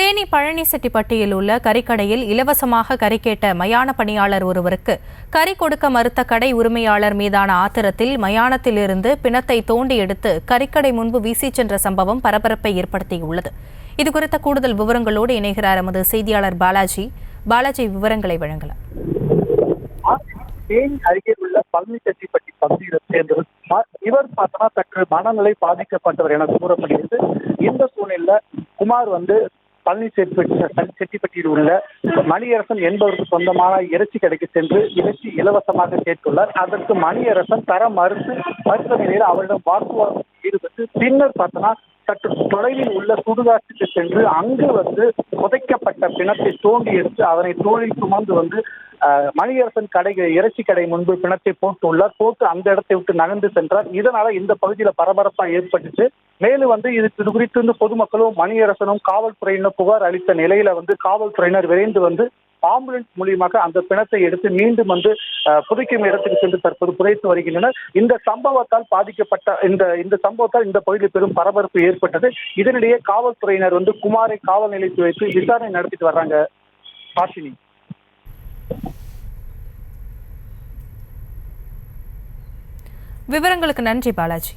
தேனி பழனிசெட்டிப்பட்டியில் உள்ள கறிக்கடையில் இலவசமாக கறி கேட்ட மயான பணியாளர் ஒருவருக்கு கறி கொடுக்க மறுத்த கடை உரிமையாளர் மீதான ஆத்திரத்தில் மயானத்திலிருந்து பிணத்தை தோண்டி எடுத்து கறிக்கடை முன்பு வீசிச் சென்ற சம்பவம் பரபரப்பை ஏற்படுத்தியுள்ளது. இதுகுறித்த கூடுதல் விவரங்களோடு இணைகிறார் எமது செய்தியாளர் பாலாஜி. விவரங்களை வழங்கலாம். தேனி அருகே உள்ள பழனிசெட்டிப்பட்டி பகுதியை சேர்ந்தவர் குமார். இவர் பார்த்தோம்னா சற்று மனநிலை பாதிக்கப்பட்டவர் என கூறப்படுகிறது. இந்த சூழ்நிலையில குமார் பழனிசெட்டிப்பட்டியில் உள்ள மணியரசன் என்பவருக்கு சொந்தமான இறைச்சி கடைக்கு சென்று இறைச்சி இலவசமாக கேட்டுள்ளார். அதற்கு மணியரசன் தர மறுத்த நிலையில் அவரிடம் வாக்குவாதம் ஈடுபட்டு பின்னர் பார்த்தோம்னா சற்று தொலைவில் உள்ள சுடுகாட்டுக்கு சென்று அங்கு புதைக்கப்பட்ட பிணத்தை தோண்டி எடுத்து அதனை தோளில் சுமந்து மணியரசன் இறைச்சி கடை முன்பு பிணத்தை போட்டு அந்த இடத்தை விட்டு நகர்ந்து சென்றார். இதனால இந்த பகுதியில பரபரப்பா ஏற்பட்டுச்சு. மேலும் இது குறித்து பொதுமக்களும் மணியரசனும் காவல்துறையினர் புகார் அளித்த நிலையில காவல்துறையினர் விரைந்து ஆம்புலன்ஸ் மூலியமாக அந்த பிணத்தை எடுத்து மீண்டும் புதைக்கும் இடத்துக்கு சென்று தற்போது புதைத்து வருகின்றனர். இந்த சம்பவத்தால் பாதிக்கப்பட்ட இந்த சம்பவத்தால் இந்த பகுதியில் பெரும் பரபரப்பு ஏற்பட்டது. இதனிடையே காவல்துறையினர் குமாரை காவல் நிலையத்தில் வைத்து விசாரணை நடத்திட்டு வர்றாங்க. ஹாஷினி, விவரங்களுக்கு நன்றி பாலாஜி.